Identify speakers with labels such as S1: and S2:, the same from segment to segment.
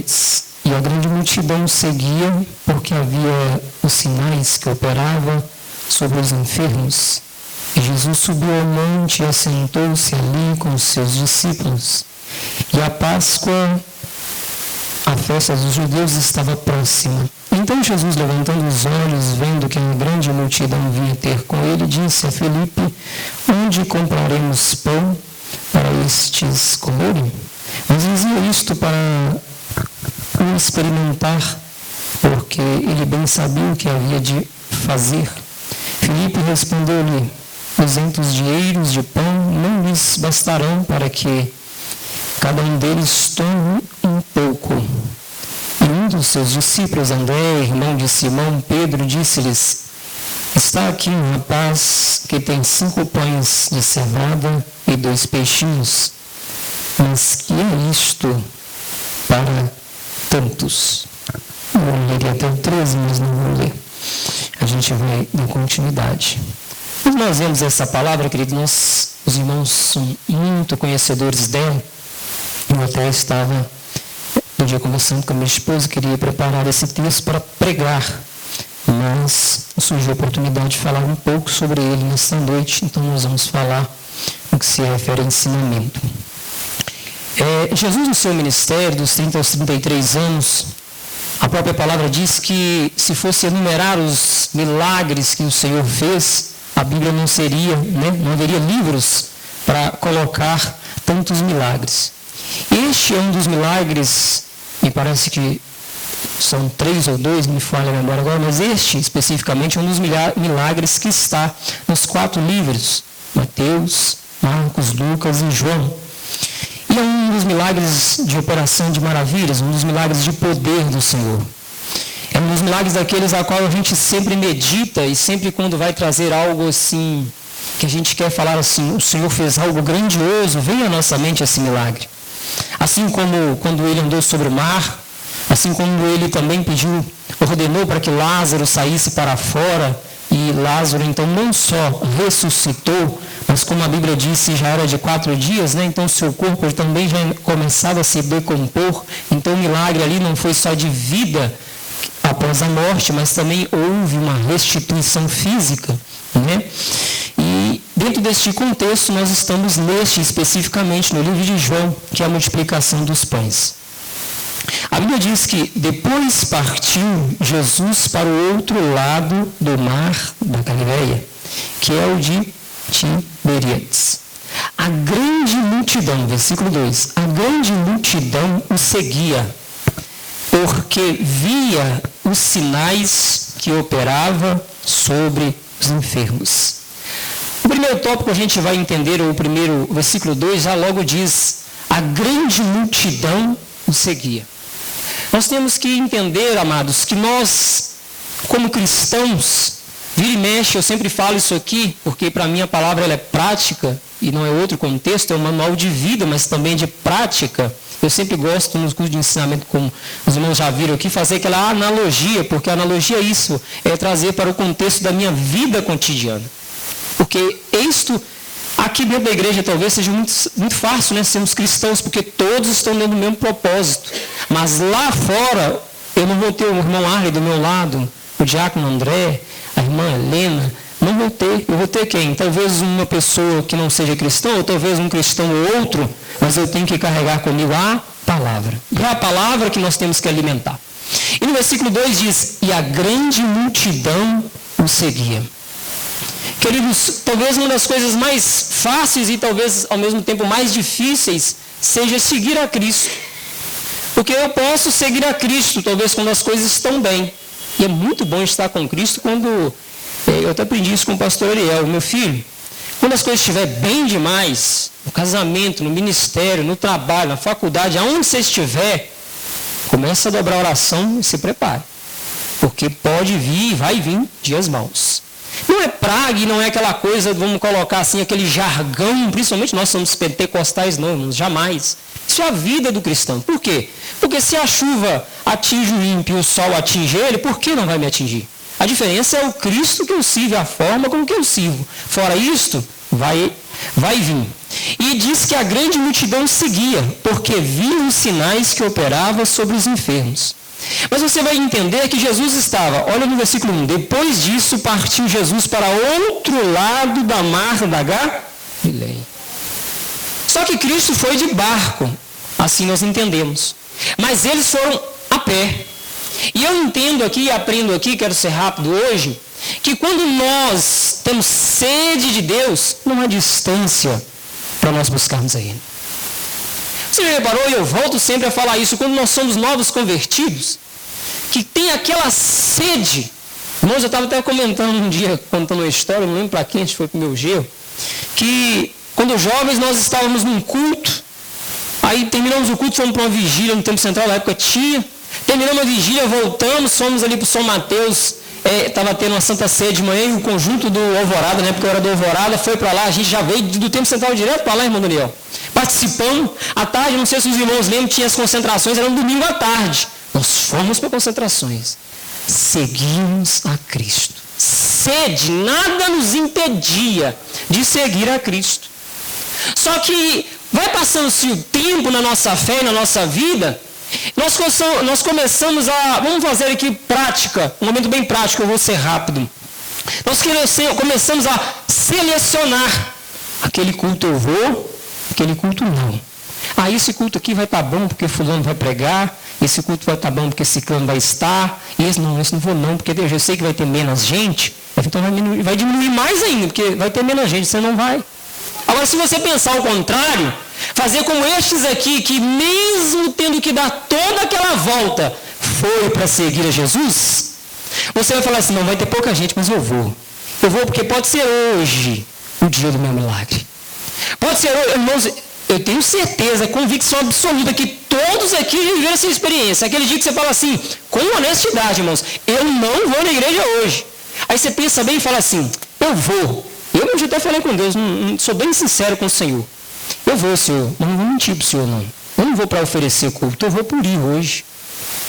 S1: Tiberíades. E a grande multidão seguia, porque havia os sinais que operava sobre os enfermos. E Jesus subiu ao monte e assentou-se ali com os seus discípulos. E a Páscoa, a festa dos judeus, estava próxima. Então Jesus, levantando os olhos, vendo que uma grande multidão vinha ter com ele, disse a Filipe: onde compraremos pão para estes comerem? Mas dizia isto para o experimentar, porque ele bem sabia o que havia de fazer. Filipe respondeu-lhe: 200 dinheiros de pão não lhes bastarão para que cada um deles tome um pouco. E um dos seus discípulos, André, irmão de Simão, Pedro, disse-lhes: está aqui um rapaz que tem 5 pães de cevada e 2 peixinhos. Mas que é isto para tantos? Eu leria até o 13, mas não vou ler. A gente vai dar continuidade. Quando nós vemos essa palavra, queridos, os irmãos são muito conhecedores dela. Eu até estava um dia conversando com a minha esposa, queria preparar esse texto para pregar, mas surgiu a oportunidade de falar um pouco sobre ele nesta noite, então nós vamos falar no que se refere a ensinamento. Jesus, no seu ministério, dos 30 aos 33 anos, a própria palavra diz que, se fosse enumerar os milagres que o Senhor fez, a Bíblia não seria, não haveria livros para colocar tantos milagres. Este é um dos milagres, me parece que são 3 ou 2, me falha a memória agora, mas este especificamente é um dos milagres que está nos 4 livros, Mateus, Marcos, Lucas e João. E é um dos milagres de operação de maravilhas, um dos milagres de poder do Senhor. É um dos milagres daqueles a qual a gente sempre medita e sempre quando vai trazer algo assim, que a gente quer falar assim, o Senhor fez algo grandioso, vem à nossa mente esse milagre. Assim como quando ele andou sobre o mar, assim como ele também ordenou para que Lázaro saísse para fora, e Lázaro então não só ressuscitou, mas como a Bíblia disse, já era de 4 dias, então seu corpo também já começava a se decompor, então o milagre ali não foi só de vida após a morte, mas também houve uma restituição física, E dentro deste contexto nós estamos especificamente no livro de João, que é a multiplicação dos pães. A Bíblia diz que depois partiu Jesus para o outro lado do mar da Galileia, que é o de Tiberíades. A grande multidão, versículo 2, a grande multidão o seguia, porque via os sinais que operava sobre os enfermos. O primeiro tópico a gente vai entender, o primeiro versículo 2, já logo diz, a grande multidão o seguia. Nós temos que entender, amados, que nós, como cristãos, vira e mexe, eu sempre falo isso aqui, porque para mim a palavra ela é prática, e não é outro contexto, é um manual de vida, mas também de prática. Eu sempre gosto, nos cursos de ensinamento, como os irmãos já viram aqui, fazer aquela analogia, porque a analogia é isso, é trazer para o contexto da minha vida cotidiana. Porque isto, aqui dentro da igreja, talvez seja muito fácil, sermos cristãos, porque todos estão dentro do mesmo propósito. Mas lá fora, eu não vou ter o irmão Arley do meu lado, o diácono André, a irmã Helena, não vou ter. Eu vou ter quem? Talvez uma pessoa que não seja cristã, ou talvez um cristão ou outro, mas eu tenho que carregar comigo a palavra. E é a palavra que nós temos que alimentar. E no versículo 2 diz, e a grande multidão o seguia. Queridos, talvez uma das coisas mais fáceis e talvez ao mesmo tempo mais difíceis seja seguir a Cristo. Porque eu posso seguir a Cristo, talvez quando as coisas estão bem. E é muito bom estar com Cristo quando... Eu até aprendi isso com o pastor Ariel, meu filho. Quando as coisas estiverem bem demais, no casamento, no ministério, no trabalho, na faculdade, aonde você estiver, comece a dobrar a oração e se prepare. Porque pode vir e vai vir dias maus. Não é praga e não é aquela coisa, vamos colocar assim, aquele jargão, principalmente nós somos pentecostais, não, irmãos, jamais. Isso é a vida do cristão. Por quê? Porque se a chuva atinge o ímpio e o sol atinge ele, por que não vai me atingir? A diferença é o Cristo que eu sirvo, a forma como que eu sirvo. Fora isto, vai vir. E diz que a grande multidão seguia, porque viam os sinais que operava sobre os enfermos. Mas você vai entender que Jesus estava, olha no versículo 1, depois disso partiu Jesus para outro lado da mar da Galileia. Só que Cristo foi de barco, assim nós entendemos. Mas eles foram a pé. E eu entendo aqui e aprendo aqui, quero ser rápido hoje, que quando nós temos sede de Deus, não há distância para nós buscarmos a Ele. Você já reparou, e eu volto sempre a falar isso, quando nós somos novos convertidos, que tem aquela sede. Irmãos, eu estava até comentando um dia, contando uma história, não lembro para quem, acho que foi para o meu genro, que quando jovens nós estávamos num culto, aí terminamos o culto, fomos para uma vigília no Templo Central, na época tinha, terminamos a vigília, voltamos, fomos ali para o São Mateus, estava tendo uma Santa Ceia de manhã, e o conjunto do Alvorada, na época eu era do Alvorada, foi para lá, a gente já veio do Templo Central direto para lá, irmão Daniel. Participamos, à tarde, não sei se os irmãos lembram, tinha as concentrações, era um domingo à tarde. Nós fomos para concentrações, seguimos a Cristo. Sede, nada nos impedia de seguir a Cristo. Só que vai passando-se o tempo na nossa fé, na nossa vida, nós começamos a, vamos fazer aqui prática, um momento bem prático, eu vou ser rápido. Nós começamos a selecionar, aquele culto eu vou, aquele culto não. Esse culto aqui vai estar bom porque fulano vai pregar, esse culto vai estar bom porque ciclano vai estar, esse não vou não, porque eu sei que vai ter menos gente, então vai diminuir mais ainda, porque vai ter menos gente, você não vai. Agora, se você pensar ao contrário, fazer como estes aqui, que mesmo tendo que dar toda aquela volta, foi para seguir a Jesus, você vai falar assim, não, vai ter pouca gente, mas eu vou. Eu vou porque pode ser hoje o dia do meu milagre. Pode ser hoje, irmãos, eu tenho certeza, convicção absoluta que todos aqui viveram essa experiência. Aquele dia que você fala assim, com honestidade, irmãos, eu não vou na igreja hoje. Aí você pensa bem e fala assim, eu vou. Eu já até falei com Deus, sou bem sincero com o Senhor. Eu vou, Senhor, mas não vou mentir para o Senhor, não. Eu não vou para oferecer culto, eu vou por ir hoje.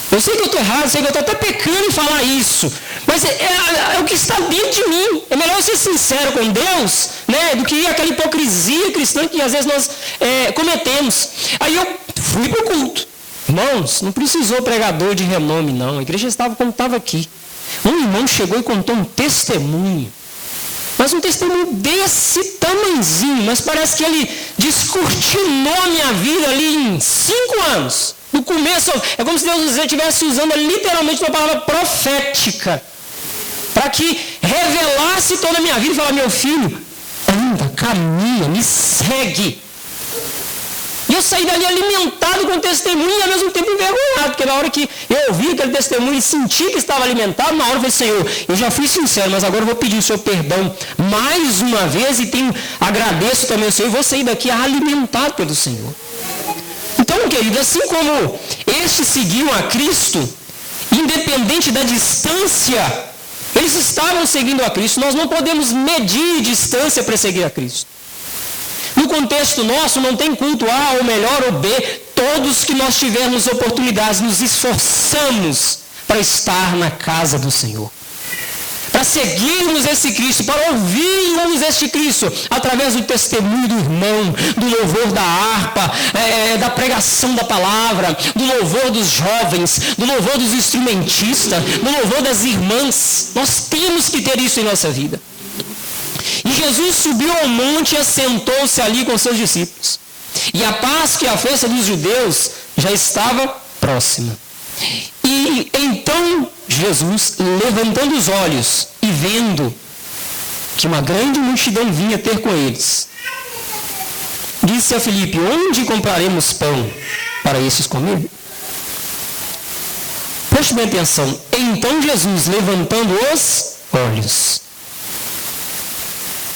S1: Eu sei que eu estou errado, sei que eu estou até pecando em falar isso, mas é o que está dentro de mim. É melhor eu ser sincero com Deus, né, do que aquela hipocrisia cristã que às vezes nós cometemos. Aí eu fui para o culto. Irmãos, não precisou pregador de renome, não. A igreja estava como estava aqui. Um irmão chegou e contou um testemunho. Mas um testemunho desse tamanzinho, mas parece que ele descortinou a minha vida ali em 5 anos. No começo, é como se Deus estivesse usando literalmente uma palavra profética, para que revelasse toda a minha vida e falasse, meu filho, anda, caminha, me segue. E eu saí dali alimentado com o testemunho e ao mesmo tempo envergonhado, porque na hora que eu ouvi aquele testemunho e senti que estava alimentado, na hora eu falei, Senhor, eu já fui sincero, mas agora eu vou pedir o Senhor perdão mais uma vez e agradeço também ao Senhor e vou sair daqui alimentado pelo Senhor. Então, querido, assim como estes seguiam a Cristo, independente da distância, eles estavam seguindo a Cristo. Nós não podemos medir distância para seguir a Cristo. No contexto nosso, não tem culto A ou melhor ou B. Todos que nós tivermos oportunidades, nos esforçamos para estar na casa do Senhor. Para seguirmos esse Cristo, para ouvirmos este Cristo, através do testemunho do irmão, do louvor da harpa, da pregação da palavra, do louvor dos jovens, do louvor dos instrumentistas, do louvor das irmãs. Nós temos que ter isso em nossa vida. E Jesus subiu ao monte e assentou-se ali com seus discípulos. E a Páscoa e a festa dos judeus já estava próxima. E então Jesus, levantando os olhos e vendo que uma grande multidão vinha ter com eles, disse a Filipe, onde compraremos pão para esses comer? Preste bem atenção. Então Jesus, levantando os olhos.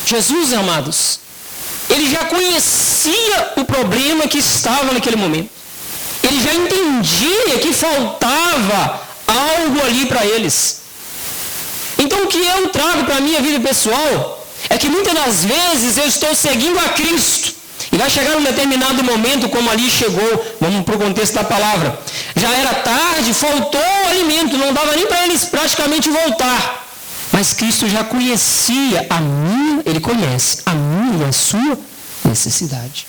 S1: Jesus, amados, ele já conhecia o problema que estava naquele momento. Ele já entendia que faltava algo ali para eles. Então o que eu trago para a minha vida pessoal é que muitas das vezes eu estou seguindo a Cristo e vai chegar um determinado momento, como ali chegou, vamos para o contexto da palavra, já era tarde, faltou alimento, não dava nem para eles praticamente voltar. Mas Cristo já conhecia a minha, ele conhece a minha e a sua necessidade.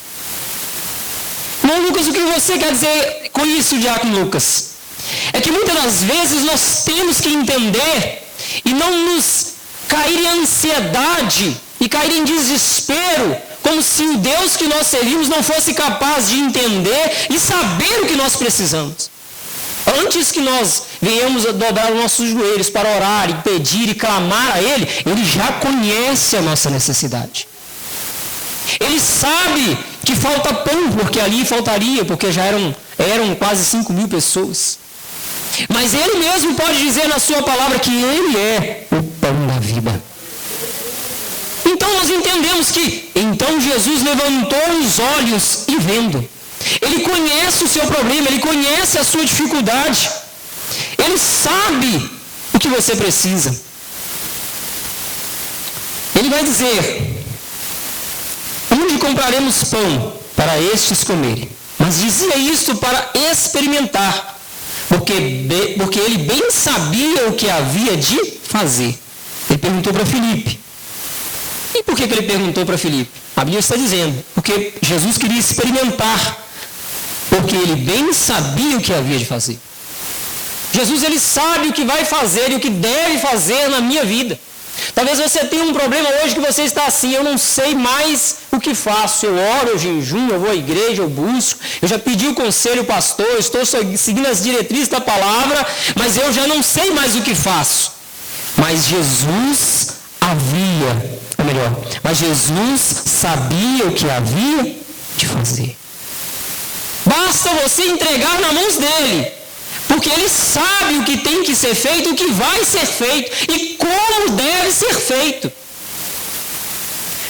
S1: Irmão Lucas, o que você quer dizer com isso, diácono Lucas? É que muitas das vezes nós temos que entender e não nos cair em ansiedade e cair em desespero, como se o Deus que nós servimos não fosse capaz de entender e saber o que nós precisamos. Antes que nós venhamos a dobrar os nossos joelhos para orar e pedir e clamar a Ele, Ele já conhece a nossa necessidade. Ele sabe que falta pão, porque ali faltaria, porque já eram quase 5.000 pessoas. Mas Ele mesmo pode dizer na sua palavra que Ele é o pão da vida. Então nós entendemos que, então Jesus levantou os olhos e vendo. Ele conhece o seu problema, Ele conhece a sua dificuldade. Ele sabe o que você precisa. Ele vai dizer: onde compraremos pão para estes comerem? Mas dizia isto para experimentar, porque ele bem sabia o que havia de fazer. Ele perguntou para Filipe. E por que ele perguntou para Filipe? A Bíblia está dizendo, porque Jesus queria experimentar, porque ele bem sabia o que havia de fazer. Jesus, ele sabe o que vai fazer e o que deve fazer na minha vida. Talvez você tenha um problema hoje que você está assim: eu não sei mais o que faço. Eu oro, eu jejuo, eu vou à igreja, eu busco, eu já pedi o conselho pastor, eu estou seguindo as diretrizes da palavra, mas eu já não sei mais o que faço. Mas Jesus sabia o que havia de fazer. Basta você entregar nas mãos dele, porque ele sabe o que tem que ser feito, o que vai ser feito e como deve ser feito.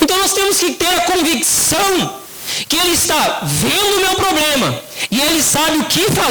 S1: Então nós temos que ter a convicção que ele está vendo o meu problema e ele sabe o que fazer